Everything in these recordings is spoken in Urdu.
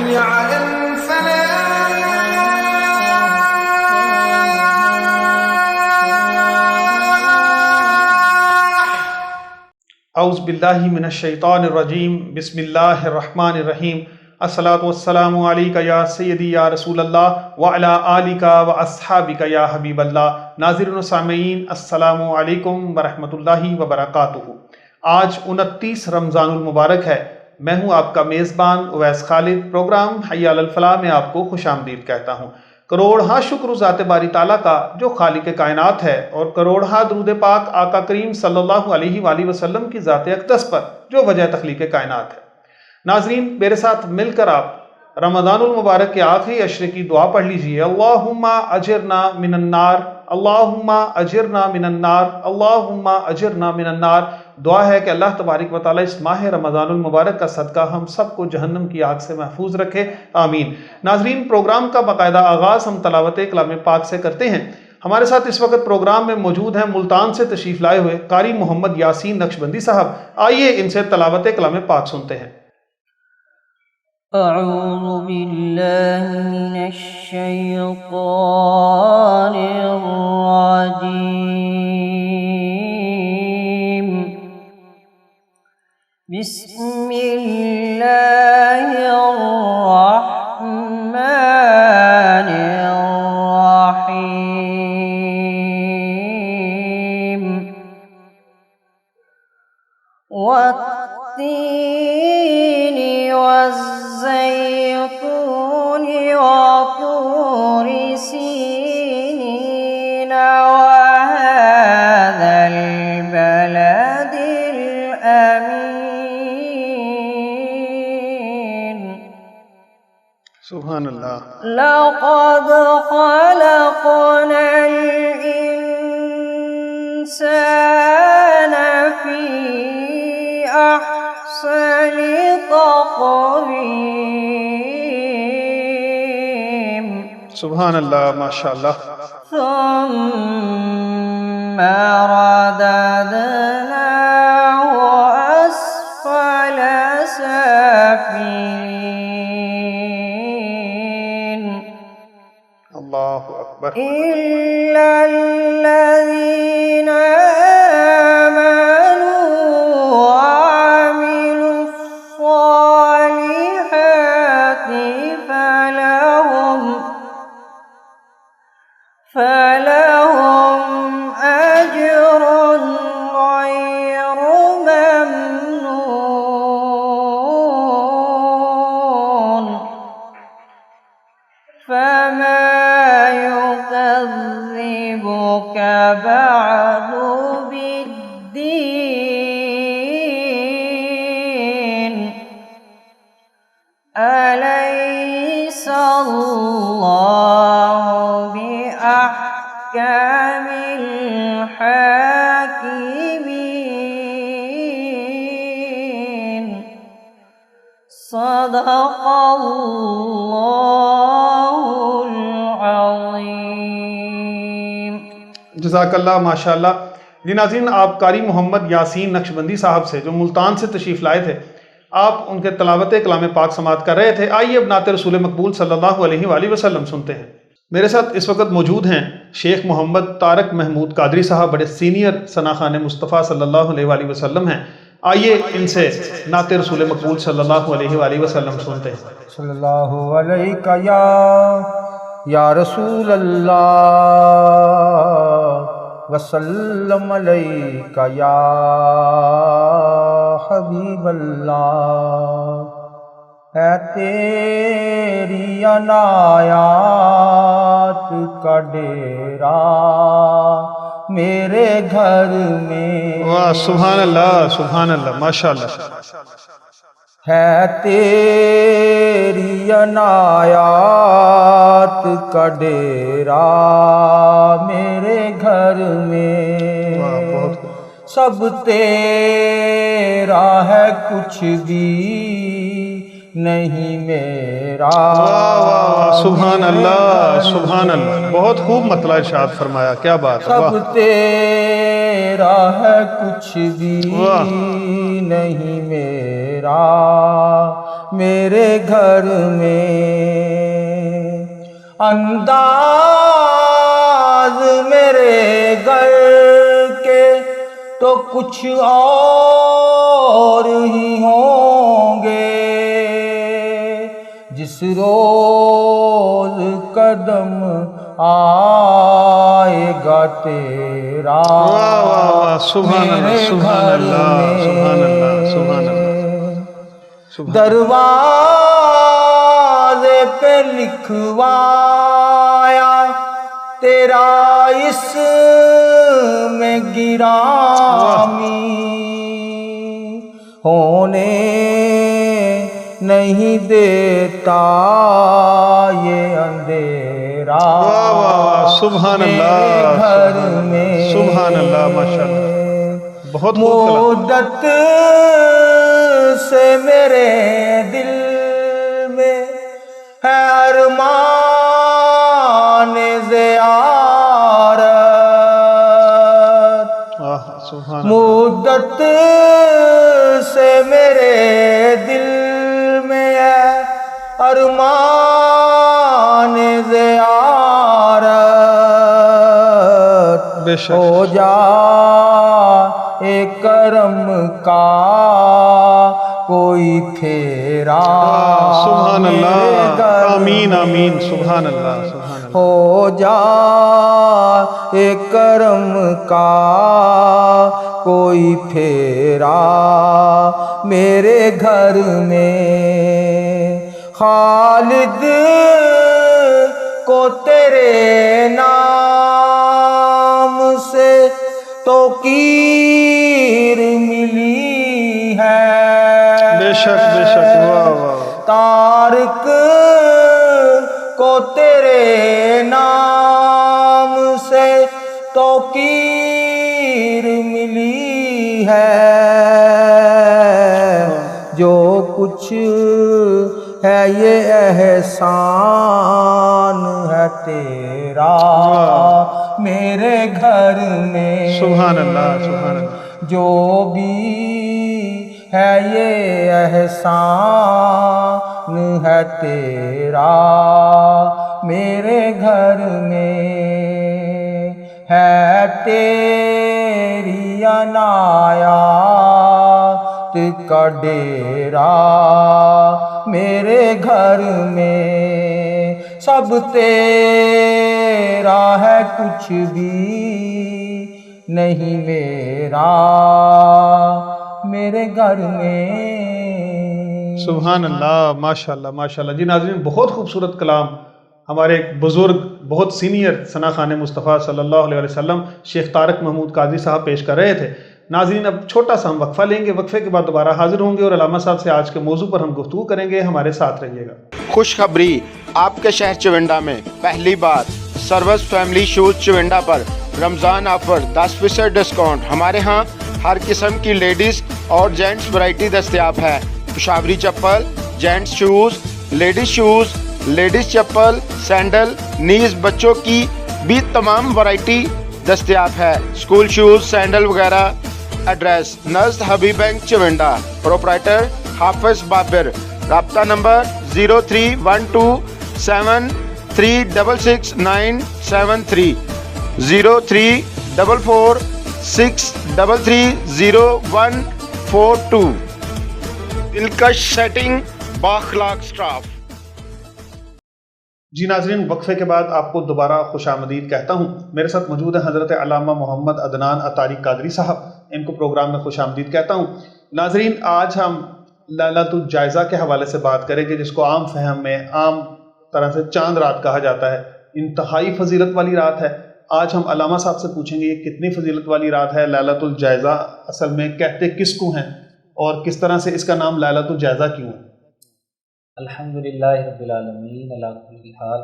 حي على الفلاح. اعوذ باللہ من الشیطان الرجیم، بسم اللہ الرحمن الرحیم۔ الصلاۃ والسلام علیک یا سیدی یا رسول اللہ وعلی آلک و اصحابک یا حبیب اللہ۔ ناظرین و سامعین، السلام علیکم ورحمۃ اللہ وبرکاتہ۔ آج 29 رمضان المبارک ہے۔ میں ہوں آپ کا میزبان اویس خالد۔ پروگرام حی علی الفلاح میں آپ کو خوش آمدید کہتا ہوں۔ کروڑہا شکر ذات باری تعالیٰ کا جو خالق کائنات ہے، اور کروڑہا درود پاک آقا کریم صلی اللہ علیہ وآلہ وسلم کی ذات اقدس پر جو وجہ تخلیق کائنات ہے۔ ناظرین، میرے ساتھ مل کر آپ رمضان المبارک کے آخری عشرے کی دعا پڑھ لیجئے۔ اللہم اجرنا من النار، اللہم اجرنا من النار، اللہم اجرنا من النار۔ دعا ہے کہ اللہ تبارک و تعالیٰ اس ماہ رمضان المبارک کا صدقہ ہم سب کو جہنم کی آگ سے محفوظ رکھے، آمین۔ ناظرین، پروگرام کا باقاعدہ آغاز ہم تلاوت کلام پاک سے کرتے ہیں۔ ہمارے ساتھ اس وقت پروگرام میں موجود ہیں ملتان سے تشریف لائے ہوئے قاری محمد یاسین نقشبندی صاحب۔ آئیے ان سے تلاوت کلام پاک سنتے ہیں۔ اعوذ باللہ من الشیطان الرجیم، بسم اللہ الرحمن الرحیم، والتین والزیتون وطور سینین وهذا البلد الأمین۔ سبحان اللہ۔ لقد خلقنا الإنسان في أحسن تقویم۔ سبحان اللہ، ماشاء اللہ۔ ثم رددناه أسفل سافلين، اللہ اکبر۔ إلا الذين آمنوا وعملوا الصالحات فلهم أجر غير ممنون، فما يكذبك بعد بالدين، أليس الله بأحكم الحاكمين؟ صدق اللہ العظیم۔ جزاک اللہ، ماشاء اللہ۔ جی ناظرین، آپ قاری محمد یاسین نقشبندی صاحب سے جو ملتان سے تشریف لائے تھے، آپ ان کے تلاوت کلام پاک سماعت کر رہے تھے۔ آئیے اب نعت رسول مقبول صلی اللہ علیہ وآلہ وسلم سنتے ہیں۔ میرے ساتھ اس وقت موجود ہیں شیخ محمد طارق محمود قادری صاحب، بڑے سینئر ثنا خان مصطفیٰ صلی اللہ علیہ وآلہ وسلم ہیں۔ آئیے ان سے نعت رسول مقبول صلی اللہ علیہ وآلہ وسلم سنتے ہیں۔ صلی اللہ علیہ یا رسول اللہ وسلم علیک یا حبیب اللہ۔ اے تیری عنایات کا ڈیرا میرے گھر میں، واہ، سبحان اللہ، سبحان اللہ، ماشاء اللہ۔ ہے تیری عنایات کا ڈیرا میرے گھر میں، سب تیرا ہے کچھ بھی نہیں میرا۔ سبحان اللہ، سبحان اللہ، بہت خوب مطلع ارشاد فرمایا، کیا بات ہے۔ سب تیرا ہے کچھ بھی نہیں میرا، میرے گھر میں انداز میرے گھر کے تو کچھ اور ہی ہوں گے جس روز قدم آئے گا تیرا واہ واہ واہ، سبحان اللہ میرے سبحان گھر اللہ سبحان اللہ سبحان اللہ سبحان دروازے پہ لکھوایا تیرا اس میں گرامی ہونے نہیں دیتا یہ اندھیرا واہ واہ واہ، سبحان اللہ میرے گھر میں سبحان اللہ، ماشاء اللہ، بہت خوب کلام۔ مدت سے میرے دل میں ہے ارمان زیارت، آہ، سبحان اللہ، مدت سے میرے دل میں ہے ارمان زیارت، بے شک ہو جا اے کرم کا کوئی پھیرا سبحان میرے اللہ، گھر آمین میں، آمین، سبحان اللہ سبحان اللہ، ہو جا اے کرم کا کوئی پھیرا میرے گھر میں، خالد کو تیرے نام سے توقیر ملی ہے، بے شک بے شک، واہ واہ، تارک کو تیرے نام سے توقیر ملی ہے، جو کچھ ہے یہ احسان ہے تیرا میرے گھر میں، سبحان اللہ سبحان اللہ، جو بھی ہے یہ احسان ہے تیرا میرے گھر میں، ہے تیری عنایات کا ڈیرا میرے گھر میں، سب تیرا ہے کچھ بھی نہیں میرا میرے گھر میں، سبحان اللہ، ماشاء اللہ ماشاء اللہ۔ جی ناظرین، بہت خوبصورت کلام ہمارے ایک بزرگ، بہت سینئر ثنا خان مصطفیٰ صلی اللہ علیہ وسلم شیخ طارق محمود قادری صاحب پیش کر رہے تھے۔ ناظرین، اب چھوٹا سا ہم وقفہ لیں گے، وقفے کے بعد دوبارہ حاضر ہوں گے اور علامہ صاحب سے آج کے موضوع پر ہم گفتگو کریں گے، ہمارے ساتھ رہیے گا۔ خوشخبری، آپ کے شہر چونڈا میں پہلی بار سروس فیملی شوز چونڈا پر رمضان آفر 10% ڈسکاؤنٹ۔ ہمارے ہاں ہر قسم کی لیڈیز اور جینٹس ورائٹی دستیاب ہے، پشاوری چپل، جینٹس شوز، لیڈیز چپل، سینڈل، نیز بچوں کی بھی تمام ورائٹی دستیاب ہے، اسکول شوز، سینڈل وغیرہ۔ ایڈریس نزد حبیب بینک چونڈا، پروپرائٹر حافظ بابر، رابطہ نمبر 031273666973 034463300142۔ دلکش سیٹنگ، بااخلاق سٹاف۔ جی ناظرین، وقفے کے بعد آپ کو دوبارہ خوش آمدید کہتا ہوں۔ میرے ساتھ موجود ہیں حضرت علامہ محمد عدنان عطاری قادری صاحب، ان کو پروگرام میں خوش آمدید کہتا ہوں۔ ناظرین، آج ہم لیلۃ الجائزہ کے حوالے سے بات کریں گے، جس کو عام فہم میں عام طرح سے چاند رات کہا جاتا ہے، انتہائی فضیلت والی رات ہے۔ آج ہم علامہ صاحب سے پوچھیں گے یہ کتنی فضیلت والی رات ہے، لیلۃ الجائزہ اصل میں کہتے کس کو ہیں اور کس طرح سے اس کا نام لیلۃ الجائزہ کیوں ہے؟ الحمدللہ رب العالمین علی کل حال،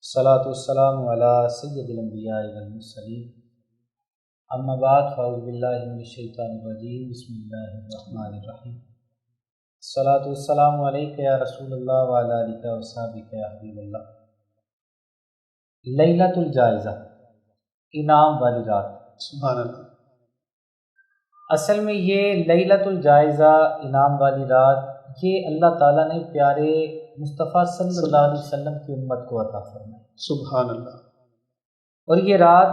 الصلاۃ والسلام علی سید الانبیاء والمرسلین، اما بعد فاعوذ باللہ من الشیطان الرجیم، بسم اللہ الرحمن الرحیم، الصلاۃ والسلام علیک یا رسول اللہ وعلی آلک وصحبک یا حبیب اللہ۔ لیلۃ الجائزہ، انعام والی رات۔ سبحان اللہ۔ اصل میں یہ لیلۃ الجائزہ، انعام والی رات، یہ اللہ تعالیٰ نے پیارے مصطفیٰ صلی اللہ علیہ وسلم کی امت کو عطا فرمائی. سبحان اللہ. اور یہ رات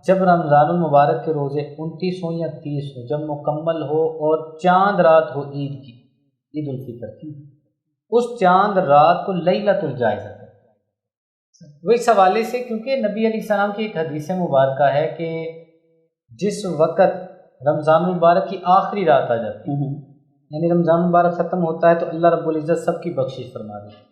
جب رمضان المبارک کے روزے 29 ہوں یا 30 ہوں، جب مکمل ہو اور چاند رات ہو عید کی، عید الفطر کی، اس چاند رات کو لیلۃ الجائزہ کہتے ہیں. وہ اس حوالے سے کیونکہ نبی علیہ السلام کی ایک حدیث مبارکہ ہے کہ جس وقت رمضان المبارک کی آخری رات آ جاتی ہے، یعنی رمضان المبارک ختم ہوتا ہے، تو اللہ رب العزت سب کی بخشش فرما دیتا ہے.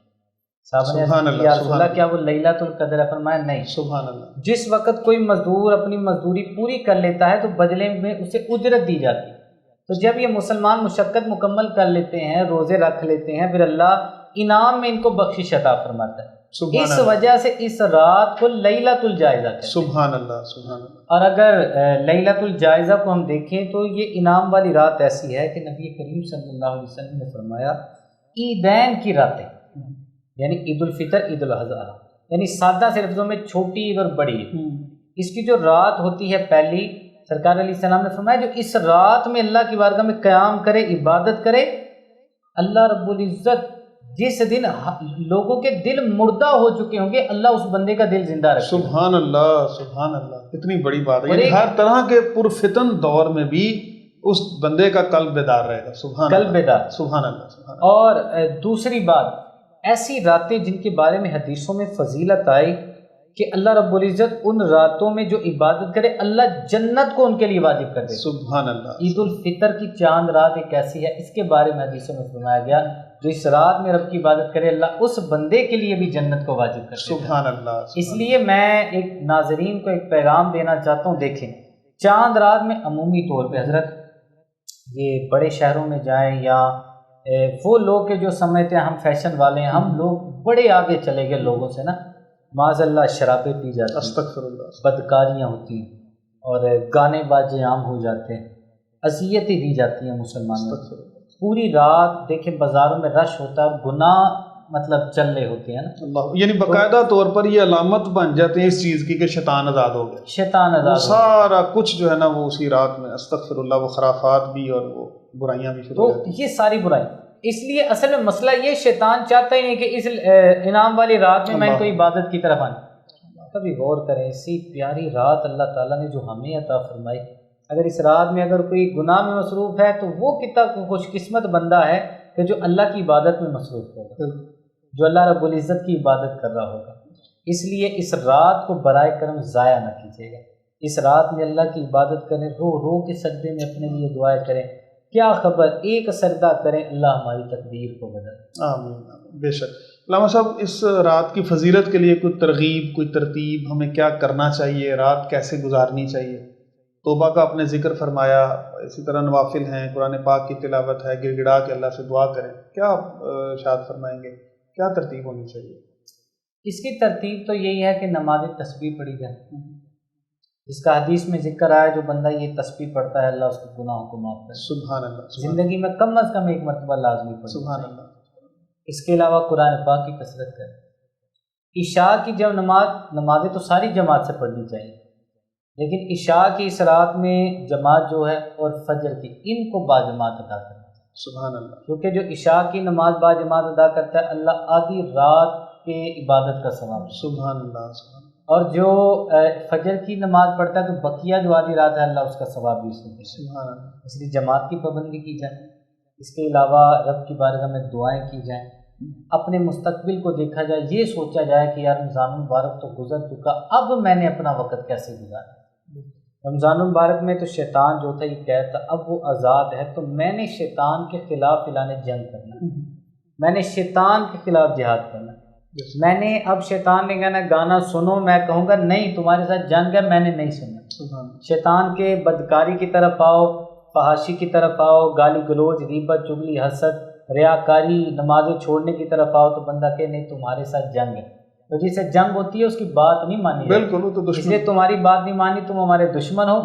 صحابہ نے عرض سبحان کی، اللہ، یا رسول سبحان اللہ کیا وہ لیلۃ القدر ہے؟ فرمایا نہیں. سبحان اللہ. جس وقت کوئی مزدور اپنی مزدوری پوری کر لیتا ہے تو بدلے میں اسے اجرت دی جاتی ہے. تو جب یہ مسلمان مشقت مکمل کر لیتے ہیں، روزے رکھ لیتے ہیں، پھر اللہ انعام میں ان کو بخشش عطا فرماتا ہے. سبحان اس اللہ. وجہ سے اس رات کو لیلۃ الجائزہ کہتے ہیں. سبحان اللہ. سبحان اللہ. اور اگر لیلۃ الجائزہ کو ہم دیکھیں تو یہ انعام والی رات ایسی ہے کہ نبی کریم صلی اللہ علیہ وسلم نے فرمایا عیدین کی راتیں، یعنی عید الفطر، عید الاضحیٰ، یعنی سادہ سے لفظوں میں چھوٹی عید اور بڑی عید، اس کی جو رات ہوتی ہے پہلی، سرکار علیہ السلام نے فرمایا جو اس رات میں اللہ کی بارگاہ میں قیام کرے، عبادت کرے، اللہ رب العزت جس دن لوگوں کے دل مردہ ہو چکے ہوں گے، اللہ اس بندے کا دل زندہ رکھے. سبحان اللہ. سبحان اللہ. کتنی بڑی بات ہے. اور یعنی ایک- ہر طرح کے پرفتن دور میں بھی اس بندے کا قلب بیدار رہے گا. سبحان قلب اللہ. بیدار. سبحان اللہ. سبحان اللہ. اور دوسری بات، ایسی راتیں جن کے بارے میں حدیثوں میں فضیلت آئی کہ اللہ رب العزت ان راتوں میں جو عبادت کرے اللہ جنت کو ان کے لیے واجب کر دے. سبحان اللہ. عید الفطر کی چاند رات ایک ایسی ہے، اس کے بارے میں حدیثوں میں فرمایا گیا جو اس رات میں رب کی عبادت کرے اللہ اس بندے کے لیے بھی جنت کو واجب کر دے. سبحان اللہ. اس لیے میں ایک ناظرین کو ایک پیغام دینا چاہتا ہوں. دیکھیں، چاند رات میں عمومی طور پہ حضرت یہ بڑے شہروں میں جائیں یا وہ لوگ کے جو سمجھتے ہیں ہم فیشن والے ہیں، ہم لوگ بڑے آگے چلے گئے لوگوں سے نا، معاذ اللہ شرابیں پی جاتی ہیں، استغفر اللہ. بدکاریاں ہوتی ہیں اور گانے باجے عام ہو جاتے ہیں، اذیتیں دی جاتی ہیں مسلمانوں کو. استغفر اللہ. پوری رات دیکھیں بازاروں میں رش ہوتا ہے اور گناہ مطلب چل رہے ہوتے ہیں نا، اللہ، یعنی باقاعدہ طور پر یہ علامت بن جاتے ہیں اس چیز کی کہ شیطان آزاد ہو گیا. شیطان وہ آزاد ہو. سارا کچھ جو ہے نا وہ اسی رات میں استغفر اللہ، وہ خرافات بھی اور وہ برائیاں بھی شروع تو ہو جاتی ہیں. یہ ساری برائی، اس لیے اصل میں مسئلہ یہ شیطان چاہتا ہی نہیں کہ اس انعام والی رات میں ان کو عبادت کی طرف آنے. کبھی غور کریں، اسی پیاری رات اللہ تعالیٰ نے جو ہمیں عطا فرمائی، اگر اس رات میں اگر کوئی گناہ میں مصروف ہے تو وہ کتنا خوش قسمت بندہ ہے کہ جو اللہ کی عبادت میں مصروف ہوگا، جو اللہ رب العزت کی عبادت کر رہا ہوگا. اس لیے اس رات کو برائے کرم ضائع نہ کیجیے گا. اس رات میں اللہ کی عبادت کریں، رو رو کے سجدے میں اپنے لیے دعائیں کریں. کیا خبر ایک سجدہ کریں اللہ ہماری تقدیر کو بدل. آمین آمین. بے شک. علامہ صاحب، اس رات کی فضیلت کے لیے کوئی ترغیب، کوئی ترتیب، ہمیں کیا کرنا چاہیے، رات کیسے گزارنی چاہیے؟ توبہ کا آپ نے ذکر فرمایا، اسی طرح نوافل ہیں، قرآن پاک کی تلاوت ہے، گڑ گڑا کے اللہ سے دعا کریں. کیا آپ ارشاد فرمائیں گے، کیا ترتیب ہونی چاہیے؟ اس کی ترتیب تو یہی ہے کہ نماز تسبیح پڑھی جائے، جس کا حدیث میں ذکر آیا جو بندہ یہ تسبیح پڑھتا ہے اللہ اس کے گناہوں کو معاف کرے. سبحان اللہ. زندگی میں کم از کم ایک مرتبہ لازمی پڑھے. سبحان اللہ. اس کے علاوہ قرآن پاک کی کثرت کریں. عشاء کی جب نمازیں تو ساری جماعت سے پڑھنی چاہیے، لیکن عشاء کی اس رات میں جماعت جو ہے اور فجر کی، ان کو باجماعت ادا کرنا چاہیے. سبحان اللہ. کیونکہ جو عشاء کی نماز باجماعت ادا کرتا ہے اللہ آدھی رات کے عبادت کا ثواب. سبحان اللہ. سبحان اللہ. اور جو فجر کی نماز پڑھتا ہے تو بقیہ جو آدھی رات ہے اللہ اس کا ثواب بھی اس میں دے. سبحان اللہ. اس لیے جماعت کی پابندی کی جائے. اس کے علاوہ رب کی بارگاہ میں دعائیں کی جائیں. اپنے مستقبل کو دیکھا جائے، یہ سوچا جائے کہ یار رمضان المبارک تو گزر چکا، اب میں نے اپنا وقت کیسے گزارا. رمضان المبارک میں تو شیطان جو تھا یہ کہتا اب وہ آزاد ہے، تو میں نے شیطان کے خلاف اعلان جنگ کرنا، میں نے شیطان کے خلاف جہاد کرنا. میں نے اب شیطان نے کہنا گانا سنو، میں کہوں گا نہیں تمہارے ساتھ جنگ ہے، میں نے نہیں سننا. شیطان کے بدکاری کی طرف آؤ، فحاشی کی طرف آؤ، گالی گلوچ، غیبت، چغلی، حسد، ریاکاری، نمازیں چھوڑنے کی طرف آؤ، تو بندہ کہ نہیں تمہارے ساتھ جنگ ہے. تو جس سے جنگ ہوتی ہے اس کی بات نہیں مانی جاتی. بالکل، وہ تو اس لیے تمہاری بات نہیں مانی، تم ہمارے دشمن ہو،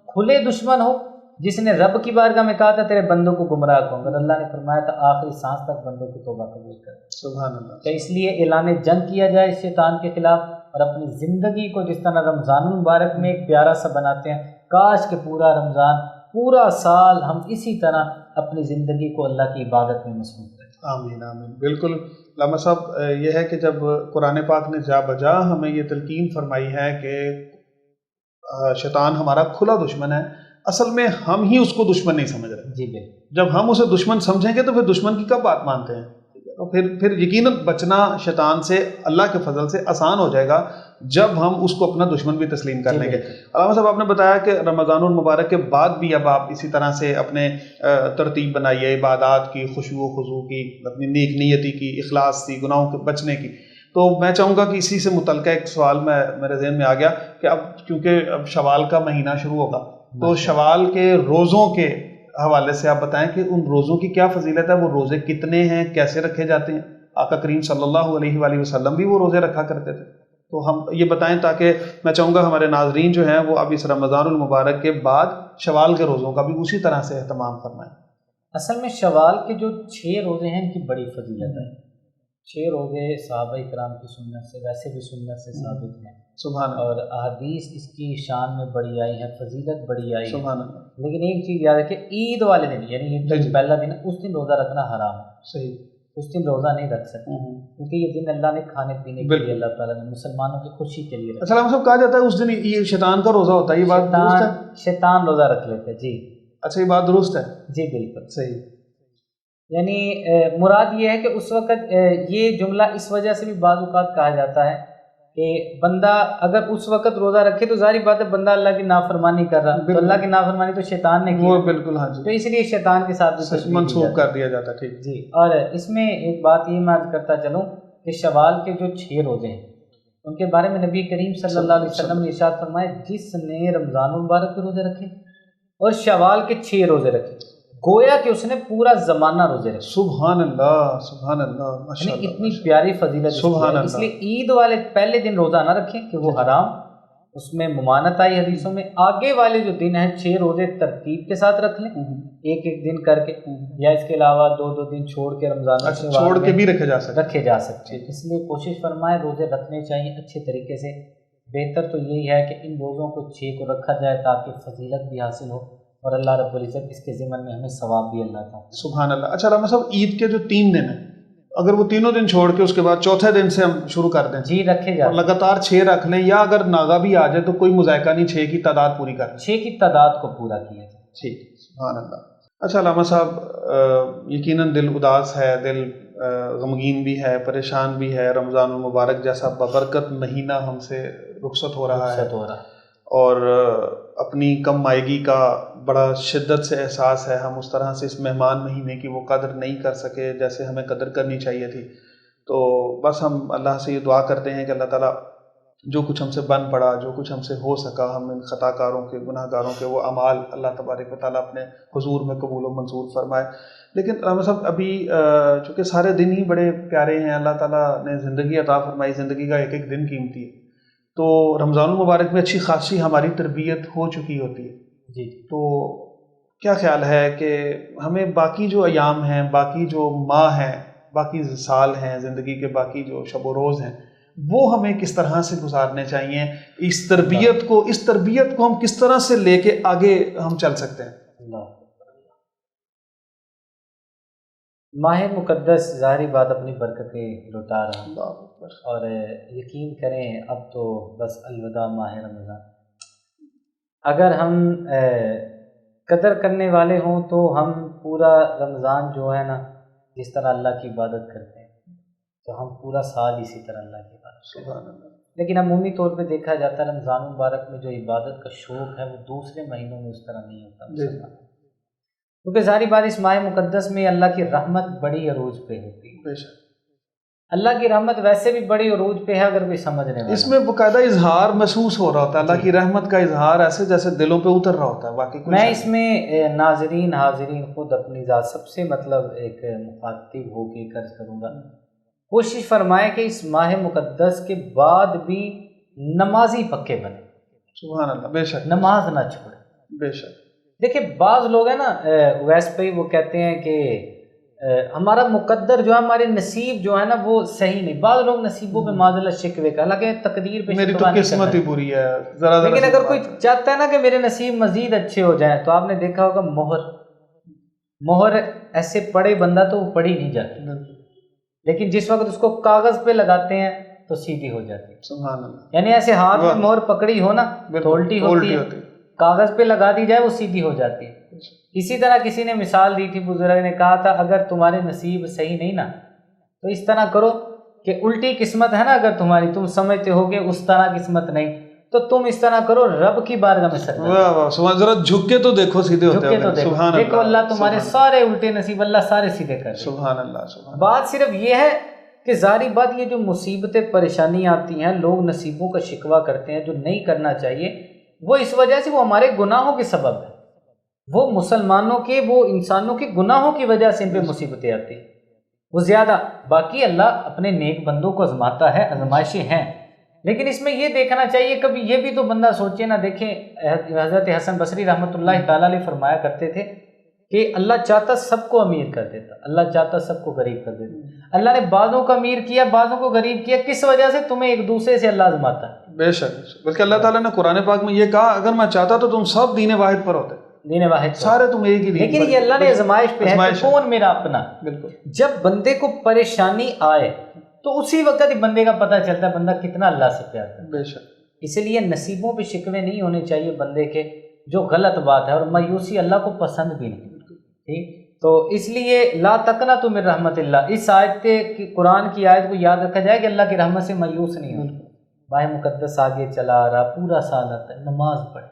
کھلے دشمن ہو. جس نے رب کی بارگاہ میں کہا تھا تیرے بندوں کو گمراہ کروں گا، اللہ نے فرمایا تھا آخری سانس تک بندوں کی توبہ قبول کر. سبحان اللہ. تو اس لیے اعلان جنگ کیا جائے اس شیطان کے خلاف، اور اپنی زندگی کو جس طرح رمضان المبارک میں ایک پیارا سا بناتے ہیں، کاش کہ پورا رمضان، پورا سال ہم اسی طرح اپنی زندگی کو اللہ کی عبادت میں مصروف کریں. آمین آمین. بالکل علامہ صاحب، یہ ہے کہ جب قرآن پاک نے جا بجا ہمیں یہ تلقین فرمائی ہے کہ شیطان ہمارا کھلا دشمن ہے، اصل میں ہم ہی اس کو دشمن نہیں سمجھ رہے. جی بالکل. جب ہم اسے دشمن سمجھیں گے تو پھر دشمن کی کب بات مانتے ہیں؟ اور پھر یقیناً بچنا شیطان سے اللہ کے فضل سے آسان ہو جائے گا جب ہم اس کو اپنا دشمن بھی تسلیم کر لیں گے. علامہ صاحب، آپ نے بتایا کہ رمضان المبارک کے بعد بھی اب آپ اسی طرح سے اپنے ترتیب بنائیے عبادات کی، خشوع و خضوع کی، اپنی نیک نیتی کی، اخلاص کی، گناہوں کے بچنے کی. تو میں چاہوں گا کہ اسی سے متعلقہ ایک سوال میرے ذہن میں آ گیا کہ اب کیونکہ اب شوال کا مہینہ شروع ہوگا، تو شوال کے روزوں کے حوالے سے آپ بتائیں کہ ان روزوں کی کیا فضیلت ہے، وہ روزے کتنے ہیں، کیسے رکھے جاتے ہیں؟ آقا کریم صلی اللہ علیہ وآلہ وسلم بھی وہ روزے رکھا کرتے تھے. تو ہم یہ بتائیں تاکہ میں چاہوں گا ہمارے ناظرین جو ہیں وہ اب اس رمضان المبارک کے بعد شوال کے روزوں کا بھی اسی طرح سے اہتمام فرمائیں. اصل میں شوال کے جو 6 روزے ہیں ان کی بڑی فضیلت ہے. 6 روزے صحابہ کرام کی سنت سے، ویسے بھی سنت سے ثابت ہیں. سبحان اللہ. اور احادیث اس کی شان میں بڑی آئی ہیں، فضیلت بڑی آئی ہے. سبحان اللہ. لیکن ایک چیز یاد رکھیں، عید والے دن یعنی عید کا پہلا دن اس دن روزہ رکھنا حرام ہے. صحیح. اس دن روزہ نہیں رکھ سکتے کیونکہ یہ دن اللہ نے کھانے پینے کے لیے، اللہ تعالیٰ نے مسلمانوں کی خوشی کے لیے رکھا. اچھا، ہم سب کہا جاتا ہے اس دن یہ شیطان کا روزہ ہوتا ہے، یہ بات درست ہے؟ شیطان روزہ رکھ لیتے. جی اچھا، یہ بات درست ہے؟ جی بالکل صحیح. یعنی مراد یہ ہے کہ اس وقت یہ جملہ اس وجہ سے بھی بعض اوقات کہا جاتا ہے کہ بندہ اگر اس وقت روزہ رکھے تو ظاہر بات ہے بندہ اللہ کی نافرمانی کر رہا، تو اللہ کی نافرمانی تو شیطان نے کی. وہ بالکل، ہاں جی. تو اس لیے شیطان کے ساتھ بھی منسوخ کر دیا جاتا. ٹھیک جی. اور اس میں ایک بات یہ میں عرض کرتا چلوں کہ شوال کے جو 6 روزے ہیں ان کے بارے میں نبی کریم صلی اللہ علیہ وسلم نے ارشاد فرمایا، جس نے رمضان المبارک کے روزے رکھے اور شوال کے 6 روزے رکھے گویا کہ اس نے پورا زمانہ روزے رکھے. سبحان اللہ، سبحان اللہ، ماشاء اللہ. اتنی پیاری فضیلت سبحان اللہ. اس لیے عید والے پہلے دن روزہ نہ رکھیں کہ وہ حرام، اس میں ممانت آئی حدیثوں میں. آگے والے جو دن ہیں 6 روزے ترتیب کے ساتھ رکھ لیں، ایک ایک دن کر کے، یا اس کے علاوہ 2 دن چھوڑ کے رمضان چھوڑ کے بھی رکھے جا سکتے. اس لیے کوشش فرمائیں روزے رکھنے چاہیے اچھے طریقے سے. بہتر تو یہی ہے کہ ان روزوں کو 6 کو رکھا جائے تاکہ فضیلت بھی حاصل ہو اور اللہ رب العزت اس کے ضمن میں ہمیں ثواب بھی اللہ کا. سبحان اللہ. اچھا علامہ صاحب، عید کے جو 3 دن ہیں اگر وہ تینوں دن چھوڑ کے اس کے بعد چوتھے دن سے ہم شروع کر دیں، جی رکھے جائیں، لگاتار 6 رکھ لیں، یا اگر ناغا بھی آ جائے تو کوئی مذائقہ نہیں، 6 کی تعداد پوری کر لیں. 6 کی تعداد کو پورا کیا جائے. ٹھیک. سبحان اللہ. اچھا علامہ صاحب، یقیناً دل اداس ہے، دل غمگین بھی ہے، پریشان بھی ہے. رمضان المبارک جیسا ببرکت مہینہ ہم سے رخصت ہو رہا ہے اور اپنی کم مائیگی کا بڑا شدت سے احساس ہے. ہم اس طرح سے اس مہمان مہینے کی وہ قدر نہیں کر سکے جیسے ہمیں قدر کرنی چاہیے تھی. تو بس ہم اللہ سے یہ دعا کرتے ہیں کہ اللہ تعالیٰ جو کچھ ہم سے بن پڑا، جو کچھ ہم سے ہو سکا، ہم ان خطا کاروں کے، گناہ گاروں کے وہ اعمال اللہ تبارک و تعالیٰ اپنے حضور میں قبول و منظور فرمائے. لیکن علامہ صاحب، ابھی چونکہ سارے دن ہی بڑے پیارے ہیں، اللہ تعالیٰ نے زندگی عطا فرمائی، زندگی کا ایک ایک دن قیمتی ہے. تو رمضان المبارک میں اچھی خاصی ہماری تربیت ہو چکی ہوتی ہے. جی. تو کیا خیال ہے کہ ہمیں باقی جو ایام ہیں، باقی جو ماہ ہیں، باقی سال ہیں، زندگی کے باقی جو شب و روز ہیں، وہ ہمیں کس طرح سے گزارنے چاہیے؟ اس تربیت کو ہم کس طرح سے لے کے آگے ہم چل سکتے ہیں؟ ماہ مقدس ظاہری بات اپنی برکتیں لوٹا رہا اور یقین کریں اب تو بس الوداع ماہ رمضان. اگر ہم قدر کرنے والے ہوں تو ہم پورا رمضان جو ہے نا، جس طرح اللہ کی عبادت کرتے ہیں تو ہم پورا سال اسی طرح اللہ کی عبادت کرتے ہیں. لیکن عمومی طور پہ دیکھا جاتا ہے رمضان مبارک میں جو عبادت کا شوق ہے وہ دوسرے مہینوں میں اس طرح نہیں ہوتا، کیونکہ ظاہری بات اس ماہ مقدس میں اللہ کی رحمت بڑی عروج پہ ہوتی ہے. اللہ کی رحمت ویسے بھی بڑی عروج پہ ہے اگر کوئی سمجھنے والا. اس میں باقاعدہ اظہار محسوس ہو رہا ہوتا ہے، اللہ کی رحمت کا اظہار ایسے جیسے دلوں پہ اتر رہا ہوتا ہے. واقعی میں اس میں ناظرین حاضرین خود اپنی ذات سب سے مطلب ایک مخاطب ہو کے عرض کروں گا، کوشش فرمائے کہ اس ماہ مقدس کے بعد بھی نمازی پکے بنے. سبحان اللہ. بے شک نماز نہ چھوڑے. بے شک. دیکھیں بعض لوگ ہیں نا ویسے پہ وہ کہتے ہیں کہ ہمارا مقدر جو ہے، ہمارے نصیب جو ہے نا وہ صحیح نہیں. بعض لوگ نصیبوں پہ معذ اللہ شکوے کا، حالانکہ تقدیر پہ میری تو قسمت ہی بری ہے ذرا. لیکن اگر کوئی چاہتا ہے نا کہ میرے نصیب مزید اچھے ہو جائیں تو آپ نے دیکھا ہوگا مہر مہر ایسے پڑے بندہ تو وہ پڑی نہیں جاتی، لیکن جس وقت اس کو کاغذ پہ لگاتے ہیں تو سیدھی ہو جاتی ہے. سبحان اللہ. یعنی ایسے ہاتھ میں مہر پکڑی ہو نا تو الٹی ہوتی ہے، کاغذ پہ لگا دی جائے وہ سیدھی ہو جاتی ہے. اسی طرح کسی نے مثال دی تھی، بزرگ نے کہا تھا اگر تمہارے نصیب صحیح نہیں نا تو اس طرح کرو کہ الٹی قسمت ہے نا، اگر تمہاری تم سمجھتے ہو کہ اس طرح قسمت نہیں تو تم اس طرح کرو رب کی بارگاہ میں سجدہ. واہ واہ سبحان. ذرا جھک کے تو دیکھو، سیدھے ہوتے جھک کے تو ہیں. سبحان دیکھو اللہ تمہارے سارے الٹے نصیب اللہ سارے سیدھے کر دے. سبحان اللہ. سبحان. بات صرف یہ ہے کہ ظاہری بات یہ جو مصیبتیں پریشانیاں آتی ہیں، لوگ نصیبوں کا شکوہ کرتے ہیں جو نہیں کرنا چاہیے، وہ اس وجہ سے وہ ہمارے گناہوں کے سبب ہے. وہ مسلمانوں کے، وہ انسانوں کے گناہوں کی وجہ سے ان پہ مصیبتیں آتی ہیں وہ زیادہ. باقی اللہ اپنے نیک بندوں کو آزماتا ہے، آزمائشیں ہیں، لیکن اس میں یہ دیکھنا چاہیے کبھی یہ بھی تو بندہ سوچے نا. دیکھیں حضرت حسن بصری رحمۃ اللہ تعالیٰ علیہ فرمایا کرتے تھے کہ اللہ چاہتا سب کو امیر کر دیتا، اللہ چاہتا سب کو غریب کر دیتا. اللہ نے بعضوں کو امیر کیا، بعضوں کو غریب کیا، کس وجہ سے؟ تمہیں ایک دوسرے سے اللہ آزماتا ہے. بے شک. بلکہ اللہ تعالیٰ نے قرآن پاک میں یہ کہا اگر میں چاہتا تو تم سب دین واحد پر ہوتے، دین واحد سارے تم ایک ہی دین. لیکن یہ اللہ نے آزمائش پہ ہے کہ کون میرا اپنا. بالکل. جب بندے کو پریشانی آئے تو اسی وقت ہی بندے کا پتہ چلتا ہے بندہ کتنا اللہ سے پیار کرتا ہے. بے شک. اس لیے نصیبوں پہ شکوے نہیں ہونے چاہیے بندے کے، جو غلط بات ہے، اور مایوسی اللہ کو پسند بھی نہیں. ٹھیک، تو اس لیے لا تقنطوا من رحمت اللہ، اس آیت کے قرآن کی آیت کو یاد رکھا جائے کہ اللہ کی رحمت سے مایوس نہیں ہونا. ماہ مقدس آگے چلا آ رہا، پورا سال آتا ہے، نماز پڑھے،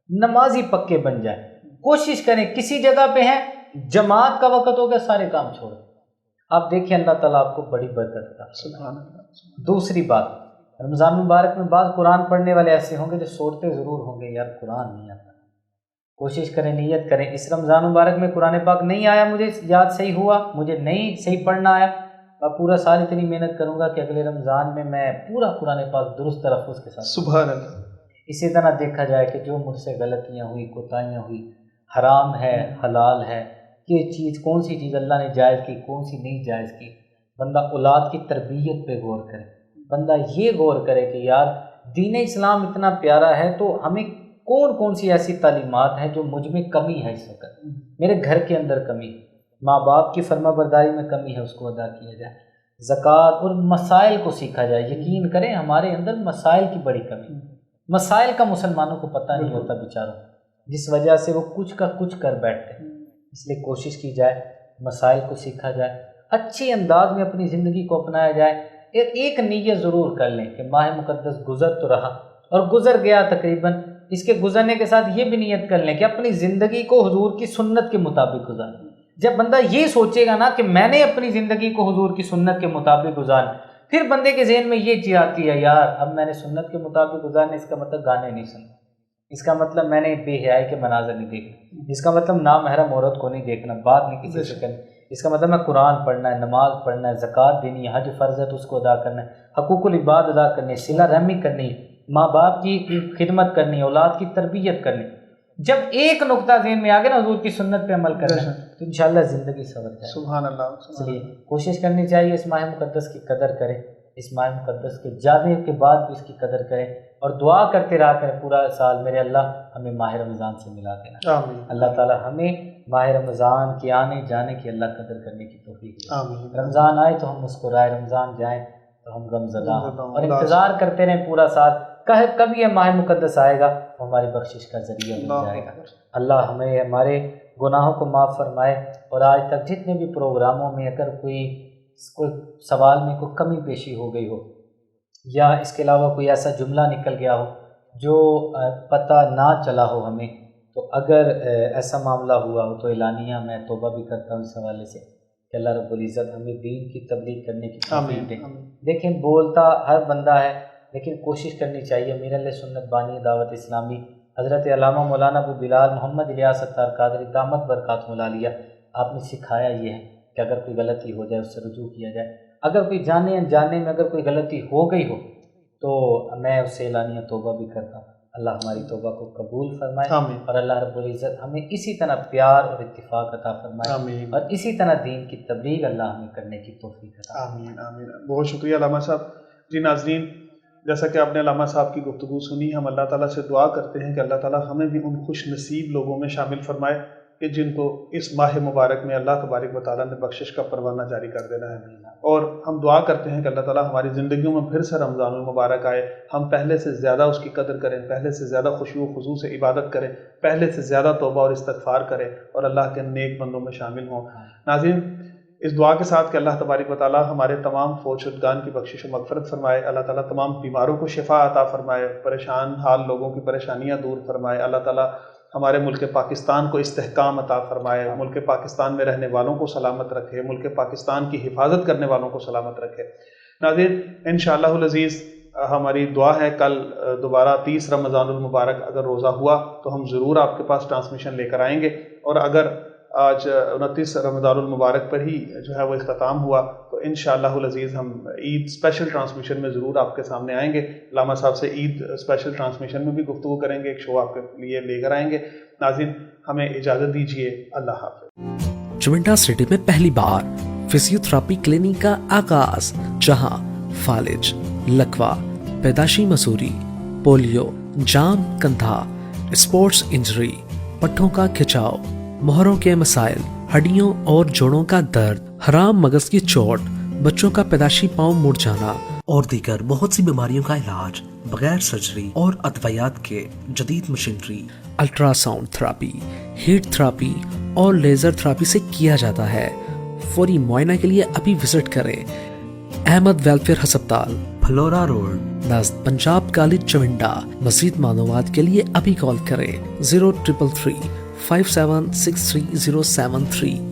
نمازی پکے بن جائے. کوشش کریں کسی جگہ پہ ہیں، جماعت کا وقت ہو گیا، سارے کام چھوڑیں. آپ دیکھیں اللہ تعالیٰ آپ کو بڑی برکت عطا. سبحان اللہ. دوسری بات، رمضان مبارک میں بعض قرآن پڑھنے والے ایسے ہوں گے جو سوچتے ضرور ہوں گے یار قرآن نہیں آتا. کوشش کریں، نیت کریں اس رمضان مبارک میں قرآن پاک نہیں آیا، مجھے یاد صحیح ہوا، مجھے نہیں صحیح پڑھنا آیا، میں پورا سال اتنی محنت کروں گا کہ اگلے رمضان میں میں پورا قرآن پاک درست تلفظ کے ساتھ. سبحان اللہ. اسی طرح دیکھا جائے کہ جو مجھ سے غلطیاں ہوئی، کوتاہیاں ہوئی، حرام ہے حلال ہے، یہ چیز کون سی چیز اللہ نے جائز کی، کون سی نہیں جائز کی. بندہ اولاد کی تربیت پہ غور کرے، بندہ یہ غور کرے کہ یار دین اسلام اتنا پیارا ہے تو ہمیں کون کون سی ایسی تعلیمات ہیں جو مجھ میں کمی ہے، اس وقت میرے گھر کے اندر کمی، ماں باپ کی فرما برداری میں کمی ہے، اس کو ادا کیا جائے. زکوٰۃ اور مسائل کو سیکھا جائے. یقین کریں ہمارے اندر مسائل کی بڑی کمی، مسائل کا مسلمانوں کو پتہ نہیں ہوتا بیچاروں، جس وجہ سے وہ کچھ کا کچھ کر بیٹھتے ہیں. اس لیے کوشش کی جائے مسائل کو سیکھا جائے، اچھے انداز میں اپنی زندگی کو اپنایا جائے. ایک نیت ضرور کر لیں کہ ماہ مقدس گزر تو رہا اور گزر گیا تقریباً، اس کے گزرنے کے ساتھ یہ بھی نیت کر لیں کہ اپنی زندگی کو حضور کی سنت کے مطابق گزاریں. جب بندہ یہ سوچے گا نا کہ میں نے اپنی زندگی کو حضور کی سنت کے مطابق گزارا، پھر بندے کے ذہن میں یہ چیز آتی ہے یار اب میں نے سنت کے مطابق گزارنے، اس کا مطلب گانے نہیں سننا، اس کا مطلب میں نے بے حیائی کے مناظر نہیں دیکھنا، اس کا مطلب نامحرم عورت کو نہیں دیکھنا، بات نہیں کسی سے کرنی، اس کا مطلب میں قرآن پڑھنا ہے، نماز پڑھنا ہے، زکوٰۃ دینی ہے، حج فرض ہے تو اس کو ادا کرنا ہے، حقوق العباد ادا کرنے، صلہ رحمی کرنی، ماں باپ کی خدمت کرنی، اولاد کی تربیت کرنی. جب ایک نقطہ ذہن میں آ گیا نا حضور کی سنت پہ عمل کرنا تو انشاءاللہ زندگی سنور جائے. سبحان اللہ. اس لیے کوشش کرنی چاہیے اس ماہ مقدس کی قدر کریں، اس ماہ مقدس کے جانے کے بعد بھی اس کی قدر کریں، اور دعا کرتے رہا کریں پورا سال میرے اللہ ہمیں ماہ رمضان سے ملا دینا. آمین. اللہ تعالی ہمیں ماہ رمضان کے آنے جانے کی اللہ قدر کرنے کی توفیق دے. آمین. رمضان آئے تو ہم مسکرائے، رمضان جائیں تو ہم غم زدہ ہوں، اور انتظار کرتے رہیں پورا سال کب یہ ماہ مقدس آئے گا، وہ ہماری بخشش کا ذریعہ بن جائے گا. اللہ ہمیں ہمارے گناہوں کو معاف فرمائے، اور آج تک جتنے بھی پروگراموں میں اگر کوئی سوال میں کوئی کمی پیشی ہو گئی ہو، یا اس کے علاوہ کوئی ایسا جملہ نکل گیا ہو جو پتہ نہ چلا ہو ہمیں، تو اگر ایسا معاملہ ہوا ہو تو اعلانیہ میں توبہ بھی کرتا ہوں اس حوالے سے کہ اللہ رب العزت ہمیں دین کی تبلیغ کرنے کی توفیق دے. دیکھیں بولتا ہر بندہ ہے، لیکن کوشش کرنی چاہیے. امیر علیہ سنت بانی دعوت اسلامی حضرت علامہ مولانا ابو بلال محمد الیاس ستار قادری دامت برکاتہم العالیہ، آپ نے سکھایا یہ ہے کہ اگر کوئی غلطی ہو جائے اس سے رجوع کیا جائے. اگر کوئی جانے انجانے میں اگر کوئی غلطی ہو گئی ہو تو میں اس سے اعلانیہ توبہ بھی کرتا ہوں. اللہ ہماری توبہ کو قبول فرمائے، اور اللہ رب العزت ہمیں اسی طرح پیار اور اتفاق عطا فرمائے، اور اسی طرح دین کی تبلیغ اللہ ہمیں کرنے کی توفیق عطا فرمائے. آمین. آمین. بہت شکریہ علامہ صاحب. جی ناظرین، جیسا کہ آپ نے علامہ صاحب کی گفتگو سنی، ہم اللہ تعالیٰ سے دعا کرتے ہیں کہ اللہ تعالیٰ ہمیں بھی ان خوش نصیب لوگوں میں شامل فرمائے کہ جن کو اس ماہ مبارک میں اللہ تبارک و تعالیٰ نے بخشش کا پروانہ جاری کر دینا ہے، اور ہم دعا کرتے ہیں کہ اللہ تعالیٰ ہماری زندگیوں میں پھر سے رمضان المبارک آئے، ہم پہلے سے زیادہ اس کی قدر کریں، پہلے سے زیادہ خشوع و خضوع سے عبادت کریں، پہلے سے زیادہ توبہ اور استغفار کریں اور اللہ کے نیک بندوں میں شامل ہوں۔ ناظرین، اس دعا کے ساتھ کہ اللہ تبارک و تعالیٰ ہمارے تمام فوت شدگان کی بخشش و مغفرت فرمائے، اللہ تعالیٰ تمام بیماروں کو شفا عطا فرمائے، پریشان حال لوگوں کی پریشانیاں دور فرمائے، اللہ تعالیٰ ہمارے ملک پاکستان کو استحکام عطا فرمائے، ملک پاکستان میں رہنے والوں کو سلامت رکھے، ملک پاکستان کی حفاظت کرنے والوں کو سلامت رکھے۔ ناظرین، انشاءاللہ العزیز ہماری دعا ہے کل دوبارہ 30 رمضان المبارک اگر روزہ ہوا تو ہم ضرور آپ کے پاس ٹرانسمیشن لے کر آئیں گے، اور اگر آج 29 رمضان المبارک پر ہی جو ہے وہ اختتام ہوا تو انشاءاللہ العزیز ہم عید اسپیشل ٹرانسمیشن میں ضرور آپ کے سامنے آئیں گے۔ علامہ صاحب سے عید اسپیشل ٹرانسمیشن میں بھی گفتگو کریں گے، ایک شو آپ کے لیے لے کر آئیں گے۔ ناظرین، ہمیں اجازت دیجیے، اللہ حافظ۔ چونٹا سٹی میں پہلی بار فزیو تھراپی کلینک کا آغاز، جہاں فالج، لکوہ، پیدائشی مسوری، پولیو، جام کندھا، اسپورٹس انجری، پٹھوں کا کھچاؤ، مہروں کے مسائل، ہڈیوں اور جوڑوں کا درد، حرام مغز کی چوٹ، بچوں کا پیدائشی پاؤں مڑ جانا اور دیگر بہت سی بیماریوں کا علاج بغیر سرجری اور ادویات کے جدید machinery, ultrasound therapy, heat therapy اور لیزر تھراپی سے کیا جاتا ہے۔ فوری معائنہ کے لیے ابھی وزٹ کریں احمد ویلفیئر ہسپتال، پھلورا روڈ، نزد پنجاب کالج چونڈا۔ مزید معلومات کے لیے ابھی کال کریں 0333 5763 073۔